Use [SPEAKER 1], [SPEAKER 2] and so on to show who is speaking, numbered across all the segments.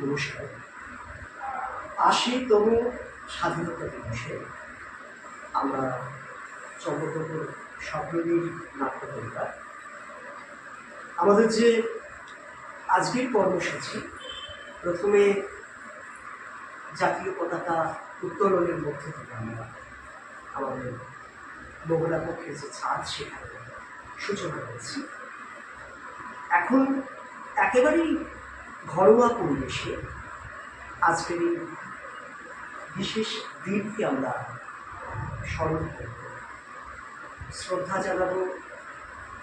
[SPEAKER 1] নমস্কার। ৮০তম স্বাধীনতা দিবসে আমরা চন্দ্রপুর স্বপ্ননীল নাট্য পরিবার আমাদের যে আজকের কর্মসূচি, প্রথমে জাতীয় পতাকা উত্তোলনের মধ্যে থেকে আমরা আমাদের মহিলা পক্ষের যে ছাদ সেখানে সূচনা করেছি। এখন একেবারেই ঘরোয়া পরিবেশে আজকের এই বিশেষ দিনকে আমরা স্মরণ করব, শ্রদ্ধা জানাবো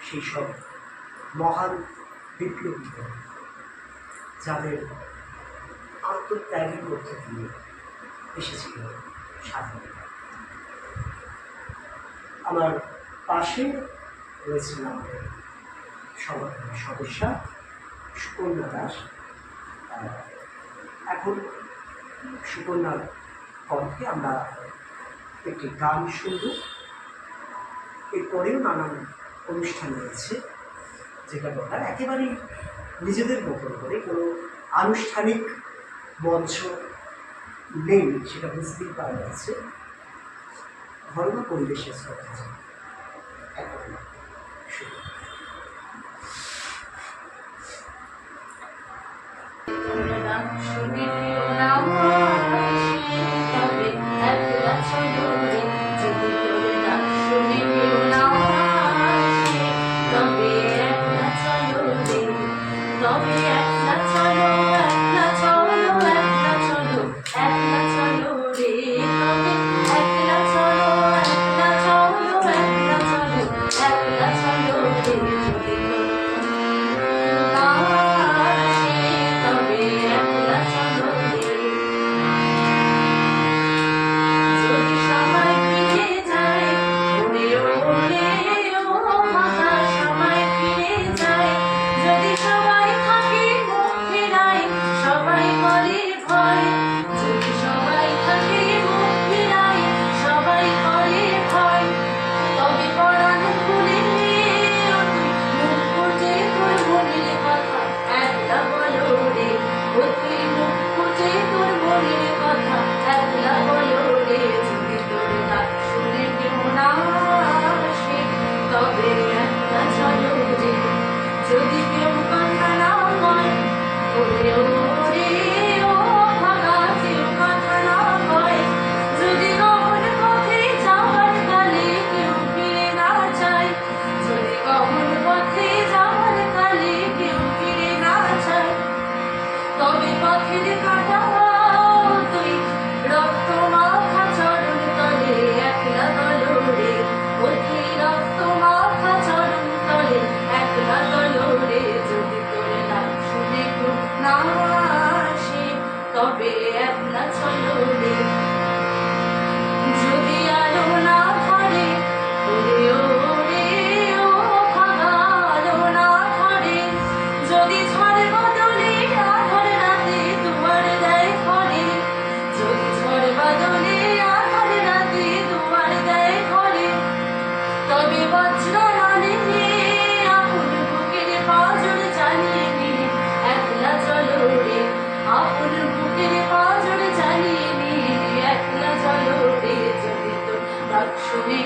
[SPEAKER 1] সেই সব মহান বিপ্লবীদের যাদের আত্মত্যাগের মধ্যে দিয়ে এসেছিল স্বাধীনতা। আমার পাশে রয়েছেন আমাদের সংগঠনের সদস্যা সুকন্যা দাস। এখন সুকন্যার কণ্ঠে আমরা একটি গান শুনব। এরপরেও নানান অনুষ্ঠান রয়েছে, যেটা বলার একেবারেই নিজেদের মতন করে কোনো আনুষ্ঠানিক মঞ্চ নেই, সেটা বুঝতেই পারা যাচ্ছে। ঘরোয়া পরিবেশে শ্রদ্ধা এখন শুরু।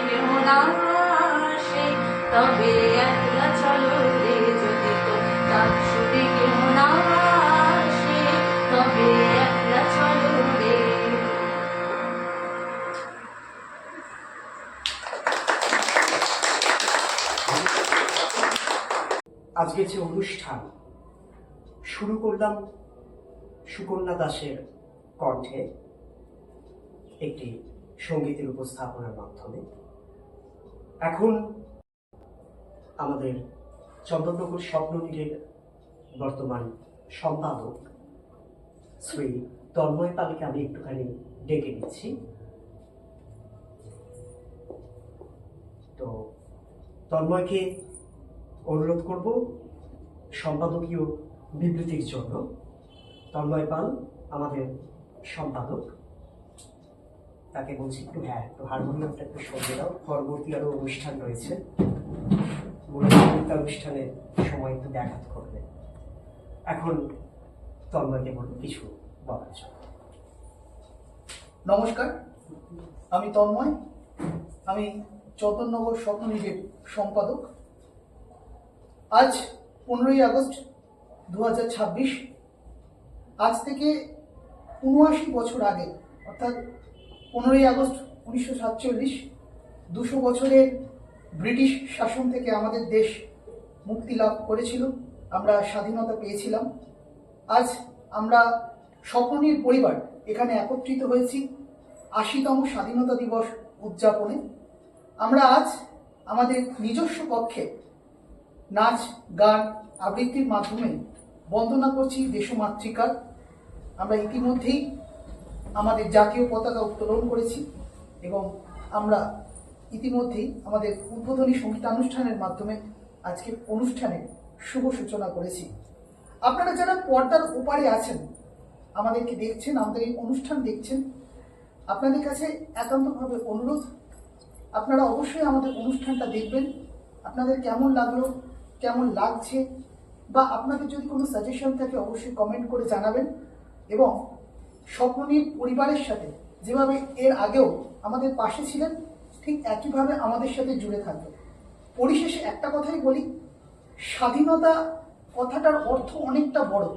[SPEAKER 2] কেউ না আসে, তবে একলা চলো রে, যদি তো তার সুরে কেউ না আসে, তবে একলা চলো রে।
[SPEAKER 1] আজকের যে অনুষ্ঠান শুরু করলাম সুকন্যা দাসের কণ্ঠে একটি সঙ্গীতের উপস্থাপনার মাধ্যমে। এখন আমাদের চন্দননগর স্বপ্ননীড়ের বর্তমান সম্পাদক শ্রী তন্ময় পালকে আমি একটুখানি ডেকে নিচ্ছি। তো তন্ময়কে অনুরোধ করব সম্পাদকীয় বিবৃতির জন্য। তন্ময় পাল আমাদের সম্পাদক, তাকে বলছি একটু হারমোনিয়ামটা একটু সরিয়ে দাও, পরবর্তী আরো অনুষ্ঠান রয়েছে, অনুষ্ঠানের সময় একটু ব্যাঘাত করবে। এখন তন্ময়কে বলবো কিছু বলার জন্য।
[SPEAKER 3] নমস্কার, আমি তন্ময়, আমি চন্দননগর স্বপ্ননীড়ের সম্পাদক। আজ 15ই আগস্ট 2026, আজ থেকে 79 বছর আগে, অর্থাৎ 15ই আগস্ট 1947, 200 বছরের ব্রিটিশ শাসন থেকে আমাদের দেশ মুক্তি লাভ করেছিল, আমরা স্বাধীনতা পেয়েছিলাম। আজ আমরা স্বপ্ননীড় পরিবার এখানে একত্রিত হয়েছি 80তম স্বাধীনতা দিবস উদযাপনে। আমরা আজ আমাদের নিজস্ব কক্ষে নাচ, গান, আবৃত্তির মাধ্যমে বন্দনা করছি দেশমাতৃকার। আমরা ইতিমধ্যেই আমাদের জাতীয় পতাকা উত্তোলন করেছি এবং আমরা ইতিমধ্যেই আমাদের উদ্বোধনী সঙ্গীতানুষ্ঠানের মাধ্যমে আজকের অনুষ্ঠানের শুভ সূচনা করেছি। আপনারা যারা পর্দার ওপারে আছেন, আমাদেরকে দেখছেন, আমাদের এই অনুষ্ঠান দেখছেন, আপনাদের কাছে একান্তভাবে অনুরোধ, আপনারা অবশ্যই আমাদের অনুষ্ঠানটা দেখবেন। আপনাদের কেমন লাগলো, কেমন লাগছে, বা আপনাদের যদি কোনো সাজেশন থাকে অবশ্যই কমেন্ট করে জানাবেন। এবং স্বপ্ননীড় পরিবারের সাথে যেভাবে এর আগেও আমাদের পাশে ছিলেন, ঠিক একইভাবে আমাদের সাথে জুড়ে থাকবেন। পরিশেষে একটা কথাই বলি, স্বাধীনতা কথাটার অর্থ অনেকটা বড়।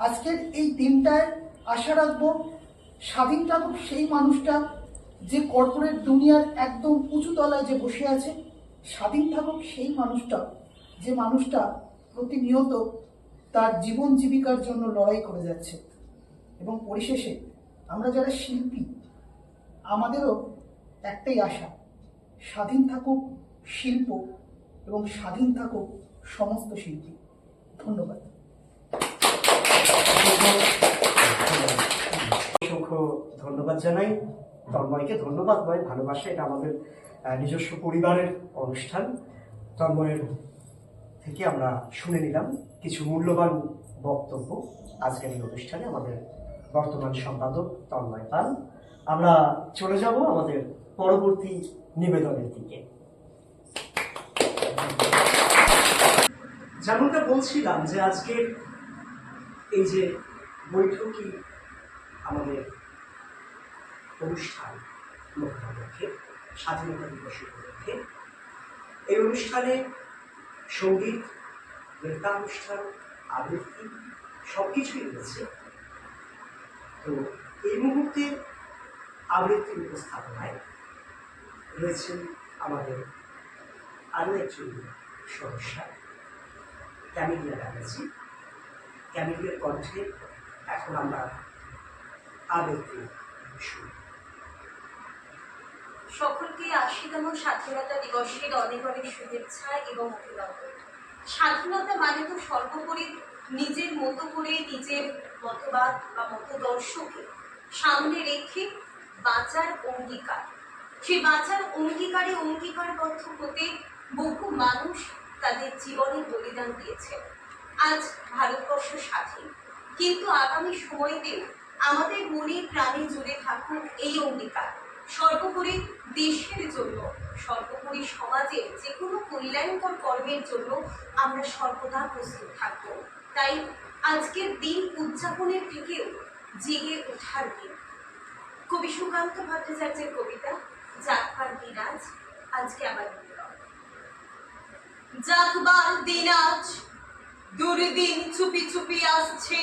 [SPEAKER 3] আজকের এই দিনটায় আশা রাখবো স্বাধীন থাকুক সেই মানুষটা যে কর্পোরেট দুনিয়ার একদম উঁচু তলায় যে বসে আছে, স্বাধীন থাকুক সেই মানুষটা যে মানুষটা প্রতিনিয়ত তার জীবন জীবিকার জন্য লড়াই করে যাচ্ছে। এবং পরিশেষে আমরা যারা শিল্পী, আমাদেরও একটাই আশা, স্বাধীন থাকুক শিল্প এবং স্বাধীন থাকুক সমস্ত শিল্পী। ধন্যবাদ।
[SPEAKER 1] অসংখ্য ধন্যবাদ জানাই তন্ময়কে। ধন্যবাদ নয়, ভালোবাসা, এটা আমাদের নিজস্ব পরিবারের অনুষ্ঠান। তন্ময়ের থেকে আমরা শুনে নিলাম কিছু মূল্যবান বক্তব্য আজকের এই অনুষ্ঠানে আমাদের বর্তমান সম্পাদক তন্ময় পাল। আমরা চলে যাব আমাদের পরবর্তী নিবেদনের দিকে। যেমনটা বলছিলাম যে আজকের এই যে বৈঠকি আমাদের অনুষ্ঠান উপলক্ষে, স্বাধীনতা দিবস উপলক্ষে, এই অনুষ্ঠানে সঙ্গীত, নৃত্যানুষ্ঠান, আবৃত্তি সবকিছুই রয়েছে। তো এই মুহূর্তে আবৃত্তির উপস্থাপনায় রয়েছেন আমাদের আরও একজন সদস্যা, ক্যামিলিয়া ব্যানার্জি। ক্যামিলিয়ার কণ্ঠে এখন আমরা আবৃত্তি শুনি।
[SPEAKER 2] সকলকে 80তম স্বাধীনতা দিবসের অনেক অনেক শুভেচ্ছা এবং অভিনন্দন। স্বাধীনতা মানে তো সর্বোপরি নিজের মতো করে নিজের মতবাদ বা মতদর্শকে সামনে রেখে বাঁচার অঙ্গীকার। সেই বাঁচার অঙ্গীকারে অঙ্গীকারবদ্ধ হতে বহু মানুষ তাদের জীবনে বলিদান দিয়েছে। আজ ভারতবর্ষ স্বাধীন, কিন্তু আগামী সময়তেও আমাদের মনে প্রাণে জুড়ে থাকুক এই অঙ্গীকার, সর্বোপরি দেশের জন্য, সর্বোপরি সমাজের যে কোনো কল্যাণকর কর্মের জন্য আমরা সর্বদা প্রস্তুত থাকব। তাই আজকের দিন উদযাপনের থেকেও জেগে ওঠার দিন। কবি সুকান্ত ভট্টাচার্যের কবিতা, জাগবার দিন আজ, আজকে আবার জাগবার দিন আজ, দুর্দিন চুপি চুপি আসছে,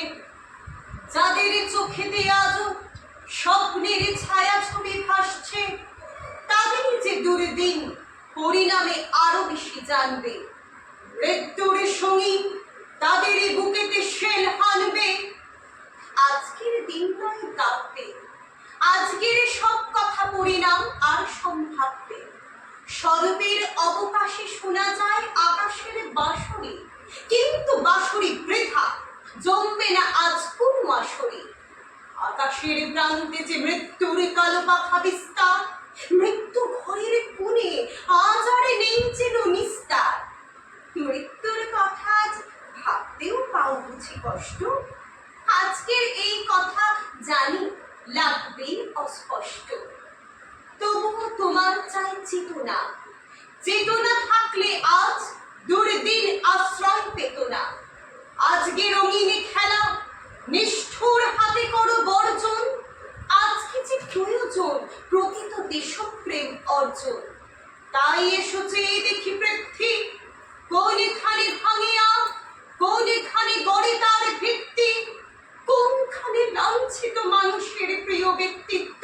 [SPEAKER 2] যাদের চোখেতে আজ স্বপ্নের ছায়া ছবি ভাসছে, তাদের যে দুর্দিন পরিণামে আরো বেশি জানবে। মৃত্যুর সঙ্গী তাদের বুকেতে শেল হানবে। আজকের দিনটাই কাঁদবে, আজকের সব কথা পরিণাম আর সম্ভাববে। স্বরূপের অবকাশে শোনা যায় আকাশের বাঁশরি, কিন্তু বাঁশরি বৃথা, জমবে না আজ কোন আসরে। আকাশের প্রান্তে যে মৃত্যুর কালো পাখা বিস্তার, মৃত্যু ঘরের কোণে আজ আর নেই যেন নিস্তার। মৃত্যুর কথা আজ ভাবতেও পাও বুঝি কষ্ট, আজকের এই কথা জানি লাগবেই অস্পষ্ট। তবুও তোমার চাই চেতনা, চেতনা থাকলে আজ দুর্দিন আশ্রয় পেত না। আজকে রঙিনে খেলা নিষ্ঠুর হাতে করো বর্জন, আজকে যে প্রয়োজন প্রকৃত দেশপ্রেম অর্জন। তাই এসো চেয়ে দেখি পৃথ্বী, কোনখানে ভাঙিয়া কোনখানে গড়ে তার ভিত্তি, কোনখানে লাঞ্ছিত মানুষের প্রিয় ব্যক্তিত্ব,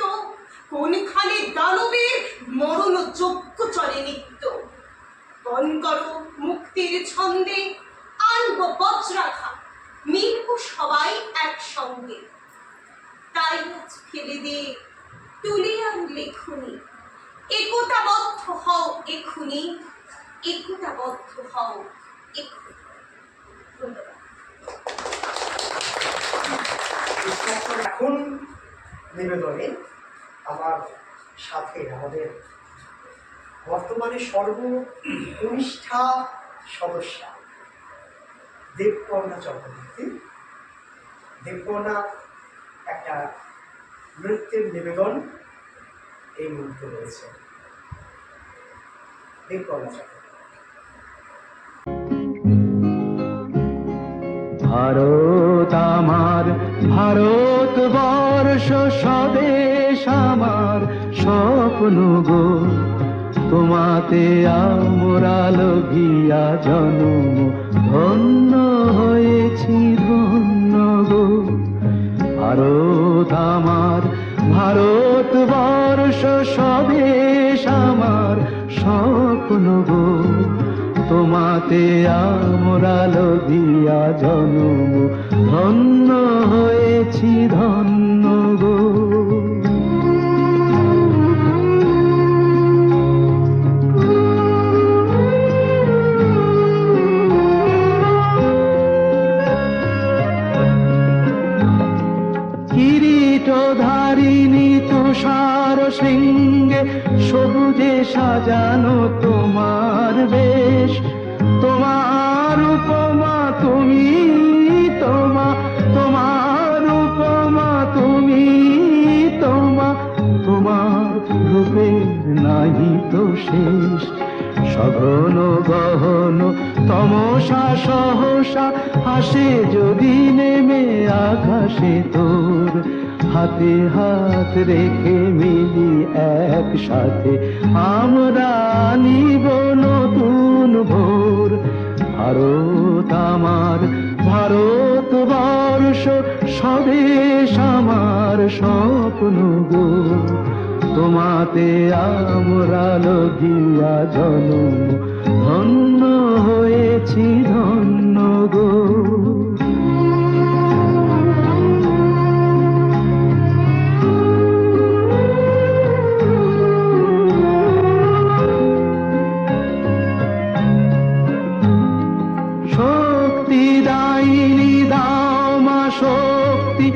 [SPEAKER 2] কোনখানে দানবের মরণযোগ্য চলে নিত্য। বন করো মুক্তির ছন্দে, আনব বজ্রাঘাত, মিলব সবাই একসঙ্গে। তাই আজ ফেলে দিয়ে তুলে আর লেখুনি, একতাবদ্ধ হও এখুনি, একতাবদ্ধ হও এখুনি। ধন্যবাদ।
[SPEAKER 1] এখন নিবেদনে আমার সাথে আমাদের বর্তমানে সর্বকনিষ্ঠা সদস্যা দেবকর্ণা চক্রবর্তী। দেবকর্ণা একটা নৃত্যের নিবেদন এই মুহূর্তে রয়েছে। দেবকর্ণা চক্রবর্তী।
[SPEAKER 4] ভারত আমার, ভারতবর্ষ স্বদেশ আমার, স্বপ্ন গো তোমাতে আমরা লগিয়া জন্ম, ধন্য হয়েছি ধন্য গো। ভারত আমার, ভারতবর্ষ স্বদেশ আমার, স্বপ্ন গো তোমাতে আমরা লগিয়া জন্ম, ধন্য হয়েছি ধন্য গো। কিরীটধারিণী তুষার শৃঙ্গে সবুজে সাজানো তোমার বেশ, তোমার উপমা তুমি, তোমার উপমা তুমি, তোমার রূপের নাহি তো শেষ। সঘন গহন তমসা সহসা হাসে যদি নেমে আকাশে তোর, হাতে হাত রেখে মিলি একসাথে আমরা নিব নতুন ভোর। ভারত আমার, ভারতবর্ষ স্বদেশ আমার, স্বপ্ন গো তোমাতে আমরা লগিয়া জন্ম, ধন্য হয়েছি ধন্য গো। শক্তি দায়িনী দাও মা শক্তি,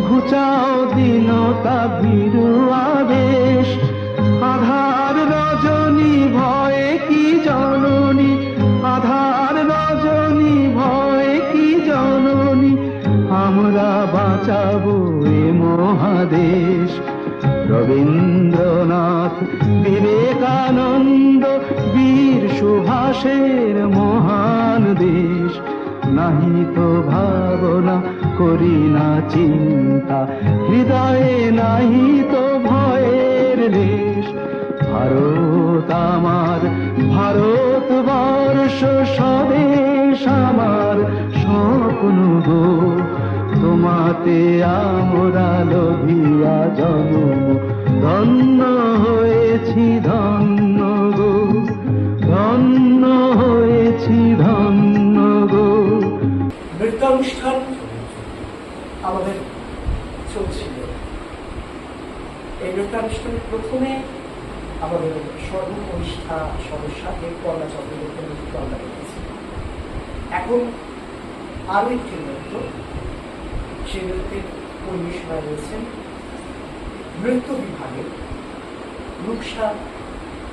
[SPEAKER 4] ঘুচাও দীনতা ভীরু আবেশ। আধার রজনী ভয়ে কি জননী, আধার রজনী ভয়ে কি জননী, আমরা বাঁচাবো এ মহাদেশ। রবীন্দ্রনাথ, বিবেকানন্দ, বীর সুভাষের মহান দেশ। নাহি তো ভাবনা করি না চিন্তা, হৃদয়ে নাহি তো ভয়ের লেশ। ভারত আমার, ভারতবর্ষ স্বদেশ আমার স্বপ্ন গো, তোমাতে আমরা লভিয়া জন্ম, ধন্য হয়েছি ধন্য গো, ধন্য হয়েছি ধন্য গো।
[SPEAKER 1] নৃত্যানুষ্ঠান আমাদের চলছিল। এই নৃত্যানুষ্ঠানের প্রথমে আমাদের সর্বকনিষ্ঠা সদস্যা দেবকর্ণা চক্রবর্তীর নৃত্য আমরা দেখেছি। এখন আরও একটি নৃত্য, সেই নৃত্যের পরিবেশনায় রয়েছেন নৃত্য বিভাগে রূপসা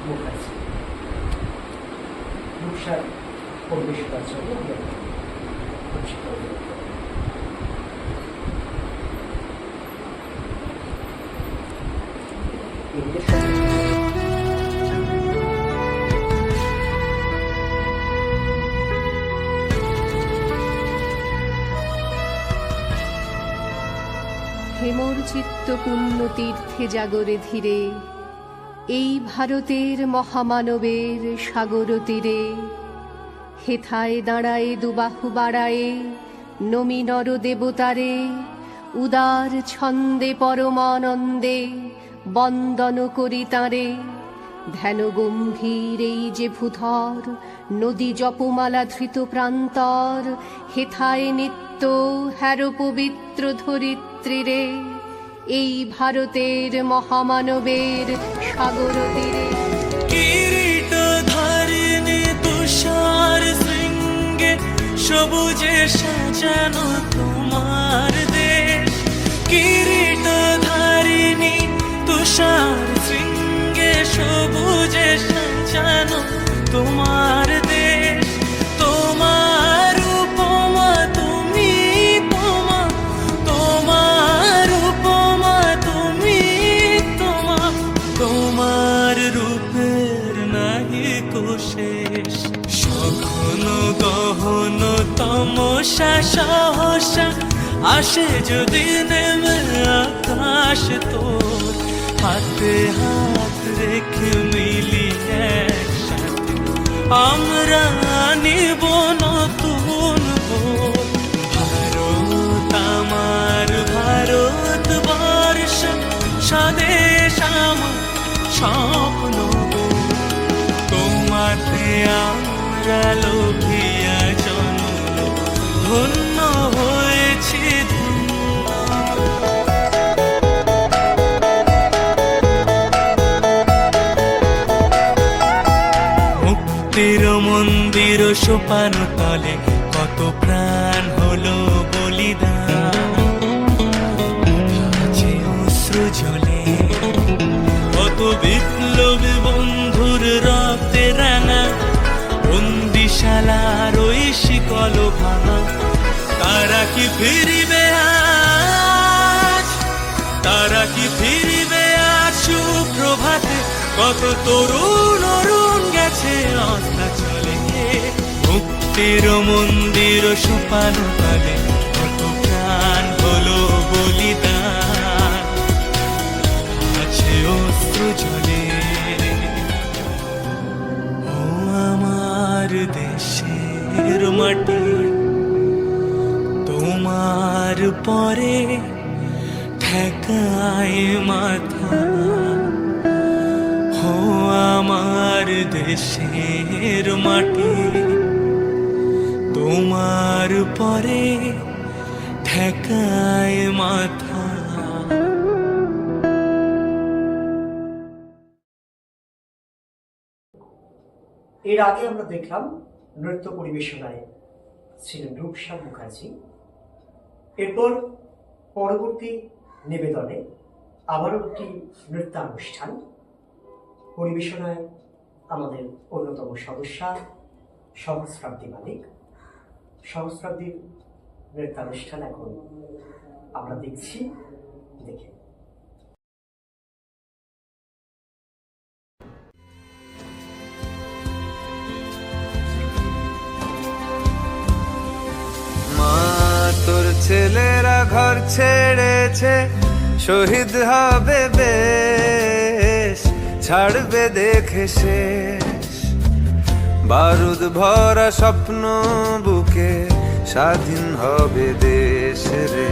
[SPEAKER 1] মুখার্জি। রূপসার পরিবেশনার জন্য আমরা পরিচিত হই।
[SPEAKER 5] হেমর চিত্ত পুণ্য তীর্থে জাগরে ধীরে, এই ভারতের মহামানবের সাগর তীরে, হেথায় দাঁড়ায় দুবাহু বাড়ায়ে নমি নর দেবতারে, উদার ছন্দে পরমানন্দে বন্দন করি তাঁরে। ধ্যান গম্ভীর এই যে ভূধর, নদী জপমালা ধৃত প্রান্তর, হেথায় নিত্য হ্যার পবিত্র ধরিত্রীরে, এই ভারতের মহামানবের সাগর তীরে।
[SPEAKER 6] কিরীট ধারিণী তুষার শৃঙ্গে সবুজে সাজানো তোমার দেশ, কিরীট ধারিণী তুষার শৃঙ্গে সবুজে সাজানো তোমার দেশ। তোমার উপমা তুমি তোমা, তোমার উপমা তুমি তোমা, তোমার রূপের নাহি কোশেষ। সঘন গহন তমসা সহসা আসে যদি নেমে আকাশ তোর, হাতে হাত রেখে মিলি একসাথে আমরা নিব নতুন ভোর। ভারত আমার, ভারতবর্ষ স্বদেশ আমার স্বপ্ন গো, তোমাতে আমরা লোভিয়া জন্ম, ধন্য হয়েছি ধন্য। মুক্তির মন্দির সোপান তলে কত প্রাণ হলো বলিদান, আছে অশ্রু জলে কত বিপ্লবী বন্ধুর রক্তে রাঙা, বন্দিশালার ওই শিকল ভাঙা। তারা কি ফিরিবে আজ, তারা কি ফিরিবে আজ সুপ্রভাতে, কত তরুণ অরুণ গেছে অস্তাচলে। মুক্তির মন্দির সোপান তলে কত প্রাণ হলো বলিদান, আছে অশ্রু জলে। ও আমার দেশের মাটি, তোমার পরে ঠেকায় মাথা। ও আমার দেশের মাটি, তোমার পরে ঠেকায় মাথা।
[SPEAKER 1] এর আগে আমরা দেখলাম নৃত্য পরিবেশনায় ছিলেন রূপসা মুখার্জি। এরপর পরবর্তী নিবেদনে আবারও একটি নৃত্যানুষ্ঠান পরিবেশনায় আমাদের অন্যতম সদস্যা সহস্রাব্দী মালিক। সহস্রাব্দীর নৃত্যানুষ্ঠান এখন আমরা দেখছি, দেখে
[SPEAKER 7] তোর ছেলেরা ঘর ছেড়েছে, শহীদ হবে বেশ, ছাড়বে দেখে শেষ। বারুদ ভরা স্বপ্ন বুকে স্বাধীন হবে দেশ রে,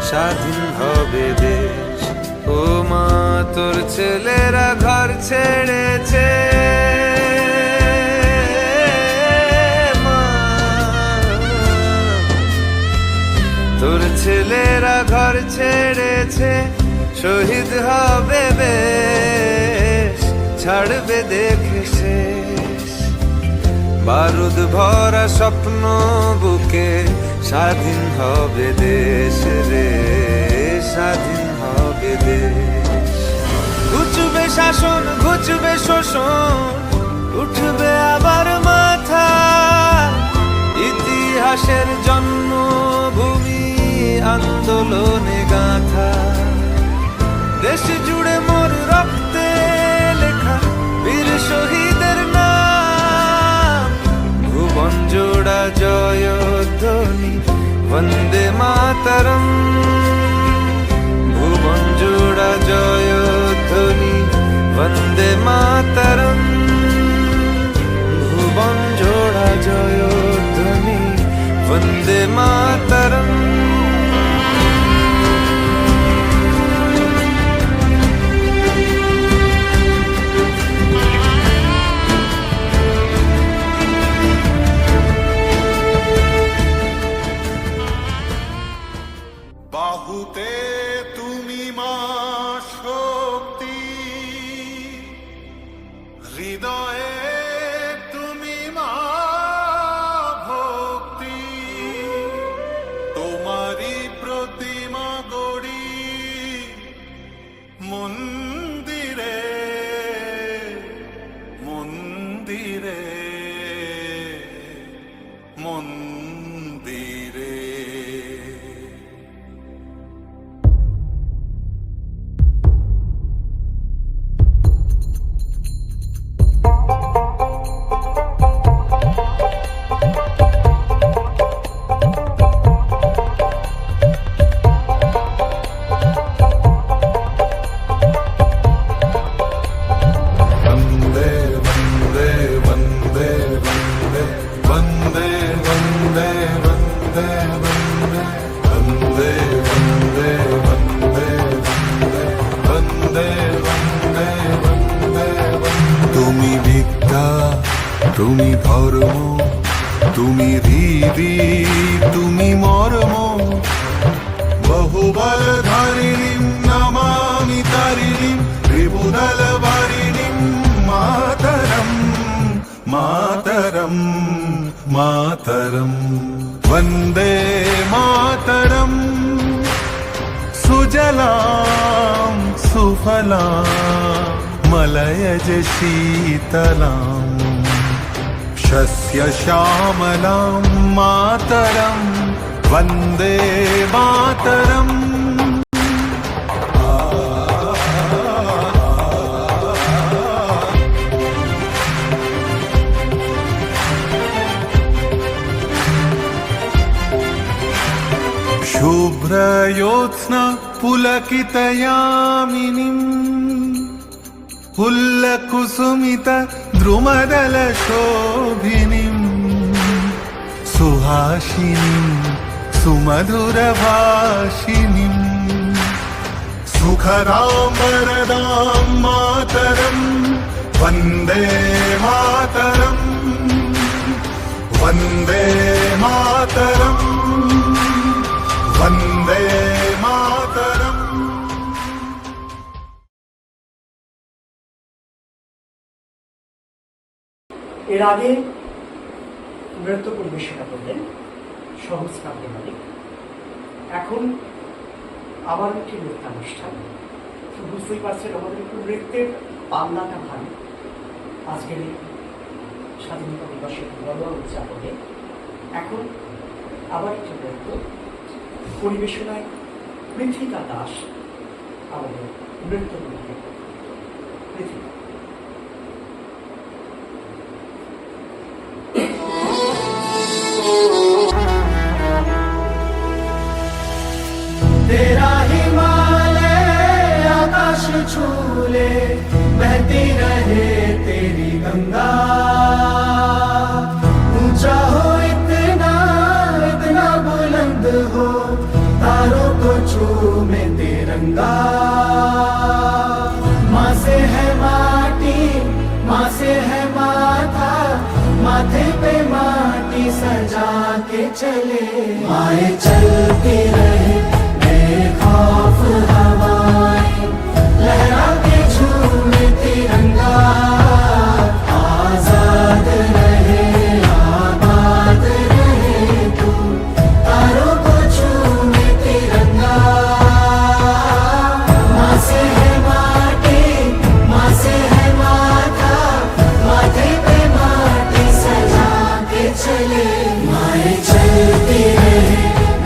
[SPEAKER 7] স্বাধীন হবে দেশ। ও মা তোর ছেলেরা ঘর ছেড়েছে, মা তোর ছেলেরা ঘর ছেড়েছে, শহীদ হবে বেশ, ছাড়বে দেখে শেষ। বারুদ ভরা স্বপ্ন বুকে স্বাধীন হবে দেশ রে, স্বাধীন হবে দেশ। ঘুচবে শাসন, ঘুচবে শোষণ, উঠবে আবার মাথা। ইতিহাসের জন্মভূমি আন্দোলনে গাথা, দেশ জুড়ে মোর রক্তে লেখা বীর শহীদের নাম। ভুবন জোড়া জয়ধ্বনি বন্দে মাতরম, ভুবন জোড়া জয়ধ্বনি বন্দে মাতরম, ভুবন জোড়া জয়ধ্বনি বন্দে মাতরম।
[SPEAKER 8] বাহুতে তুমি মা শক্তি, হৃদয়ে তুমি মা ভক্তি। তোমারই প্রতিমা গড়ি মন্দিরে মন্দিরে মন্দিরে। তুমি ভিক্ষা, তুমি ধর্ম, তুমি হৃদি, তুমি মর্ম। বহুবল ধারিণীম নমামি তারিণীম, ত্রিভুদল বারিণীম মাতরম, মাতরম, মাতরম। वन्दे मातरम् सुजलां सुफलां मलयज शीतलां शस्यश्यामलां मातरं वन्दे मातरम्। शुभ्रयोत्स्ना पुलकितयामिनीम् पुल्लकुसुमित द्रुमदलशोभिनीम् सुहासिनीं सुमधुरभाषिणीम् सुखदां वरदां मातरं वन्दे मातरं वन्दे मातरं वन्दे मातरम्।
[SPEAKER 1] এর আগে নৃত্য পরিবেশনা করলেন সহজ কাব্যে মালিক। এখন আবার একটি নৃত্যানুষ্ঠান। বুঝতেই পারছেন আমাদের একটু নৃত্যের পাল্লাটা ভারী। আজকের এই স্বাধীনতা দিবসের ঘরোয়া উদযাপনে এখন আবার একটি নৃত্য পরিবেশনায় পৃথিকা দাস আমাদের নৃত্য পৃথিকা।
[SPEAKER 9] तेरा हिमालय आकाश छूले
[SPEAKER 3] तिरंगा ऊंचा हो इतना इतना बुलंद हो तारों को चूमे तिरंगा माँ से है माटी माँ से है माथा माथे पे माटी सजा के चले माए चलती रहे बेखौफ हवाएं लहरा के झूमे तिरंगा आजाद रहे आबाद रहे तू तारों को झूमे तिरंगा माँ से है माटी माँ से है माथा माथे पे माटी सजा के चले माए चलती रहे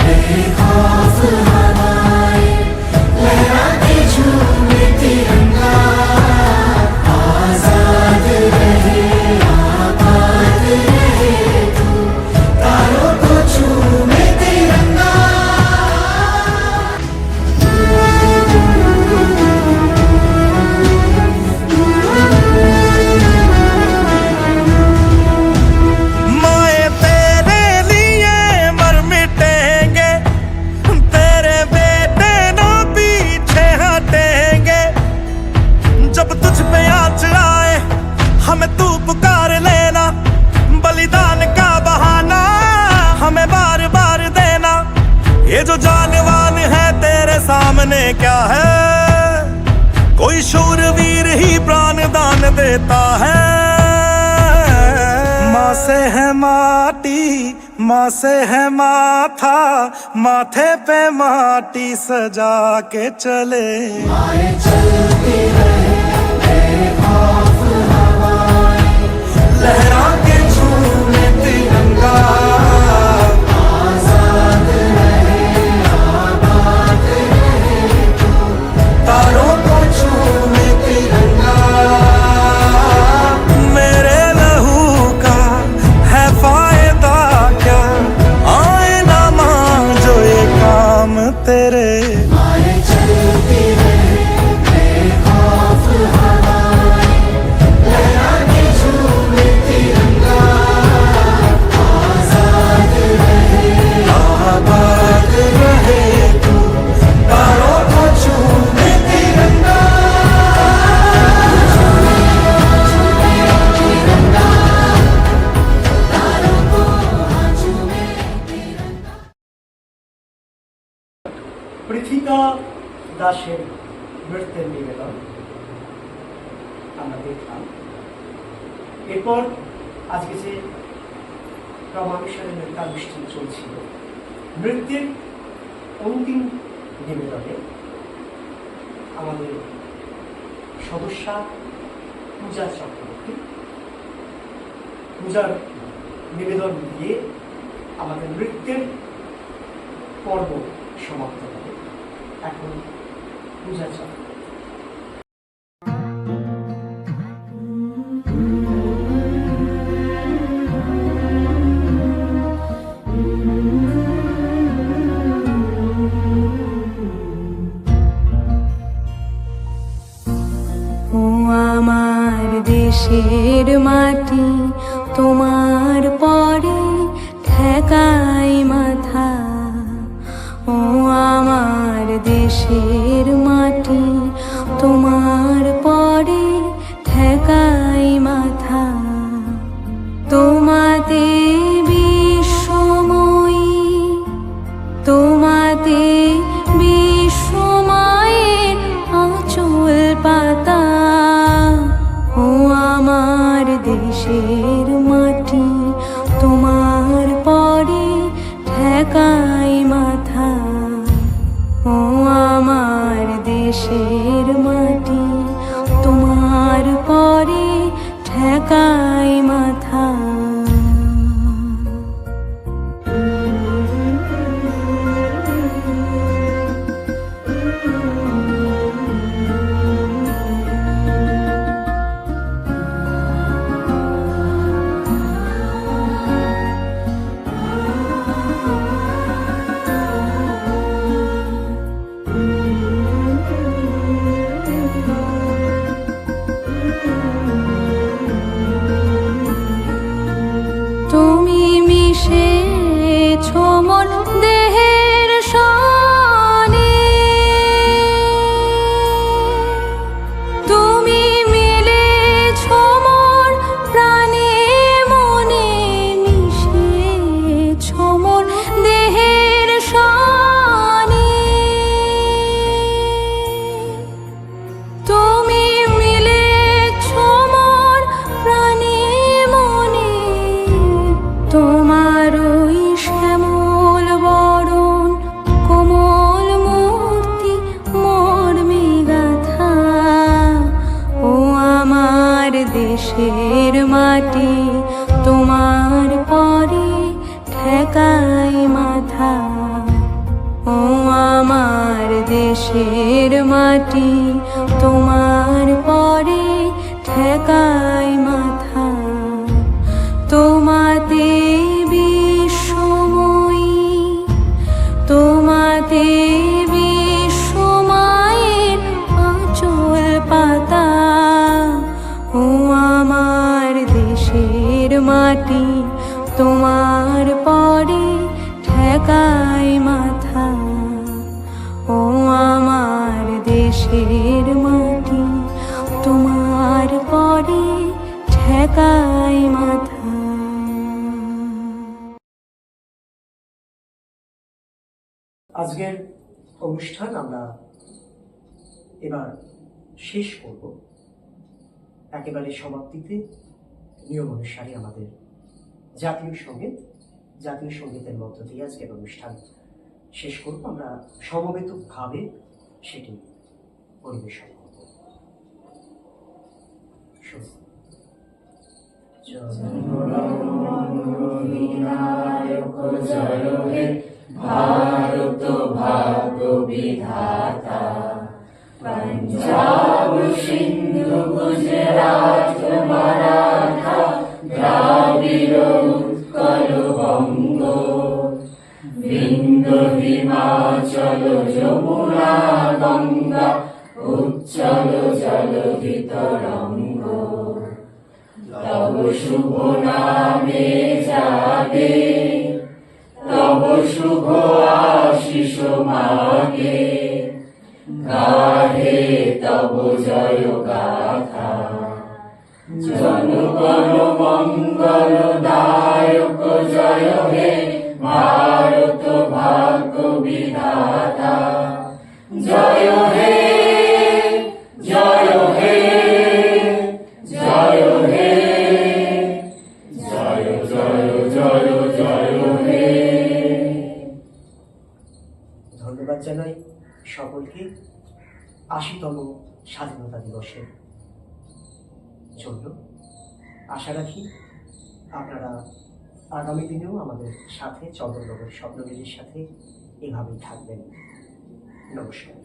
[SPEAKER 3] बेखौफ हवाएं लहरा के झूमे तिरंगा आजाद रहे आबाद रहे तू तारों को झूमे तिरंगा
[SPEAKER 7] माए तेरे लिए मर मिटेंगे तेरे बेटे ना पीछे हटेंगे जब तुझ पे आँच आए हमें तू पुकार लेना बलिदान का बहाना हमें बार बार देना ये जो जानवान है तेरे सामने क्या है कोई शूरवीर ही प्राण दान देता है माँ से है माटी माँ से है माथा माथे पे माटी सजा के चले
[SPEAKER 3] माए चलती रहे बेखौफ हवाएं
[SPEAKER 7] लहरा के झूमे तिरंगा
[SPEAKER 3] आजाद रहे आबाद रहे तू
[SPEAKER 7] तारों को झूमे तिरंगा मेरे लहू का है फायदा क्या आए ना मांझो ये काम तेरे
[SPEAKER 3] माए चलती रहे बेखौफ हवाएं लहरा के झूमे तिरंगा आजाद रहे
[SPEAKER 7] आबाद रहे तू तारों को झूमे तिरंगा
[SPEAKER 1] পৃথিকা দাসের নৃত্যের নিবেদন আমরা দেখলাম। এরপর আজকে যে ক্রমানুসারে নৃত্যানুষ্ঠান চলছিল নৃত্যের অন্তিম নিবেদনে আমাদের সদস্যা পূজা চক্রবর্তী পূজার নিবেদন দিয়ে আমাদের নৃত্যের পর্ব সমাপ্ত হবে। এখন পূজা চক্রবর্তী
[SPEAKER 9] ও আমার দেশের মাটি তোমার পরে ঠেকাই মাথা ও আমার দেশের মাটি তোমার পরে ঠেকাই মাথা তোমাতে বিশ্বময়ী তোমাতে বিশ্বমায়ের আঁচল পাতা ও আমার দেশের মাটি তোমার পরে ঠেকাই মাথা ও আমার দেশের মাটি তোমার পরে ঠেকাই মাথা দেশের মাটি তোমার পরে ঠেকাই মাথা ও আমার দেশের মাটি তোমার পরে ঠেকাই মাথা তোমাতে বিশ্বময়ী তোমাতে বিশ্বমায়ের আঁচল পাতা ও আমার দেশের মাটি তোমার পরে ঠেকাই মাথা ও আমার দেশের মাটি তোমার পরে ঠেকাই মাথা।
[SPEAKER 1] আজকের অনুষ্ঠান আমরা এবার শেষ করব একেবারে সমাপ্তিতে নিয়ম অনুসারে আমাদের জাতীয় সঙ্গীতের মধ্য দিয়ে আজকের অনুষ্ঠান শেষ করব। আমরা সমবেতভাবে সেটি পরিবেশন করব।
[SPEAKER 10] ভারত ভাগ্য বিধাতা পঞ্জাব সিন্ধু গুজরাট মারাঠা দ্রাবিড় উৎকল বঙ্গ বিন্ধ্য হিমাচল যমুনা গঙ্গা উচ্চল জলধি তরঙ্গ তব শুভ নামে জাগে তব শুভ আশিস মাগে গাহে তব জয় গাথা জনগণ মঙ্গল দায়ক জয় হে ভারত ভাগ্য বিধাতা জয় হে জয় হে জয় হে জয় জয় জয় জয় হে।
[SPEAKER 1] ধন্যবাদ জানাই সকলকে ৮০তম স্বাধীনতা দিবসের জন্য। আশা রাখি আপনারা আগামী দিনেও আমাদের সাথে চন্দননগর স্বপ্নবেদীর সাথে এভাবেই থাকবেন। নমস্কার।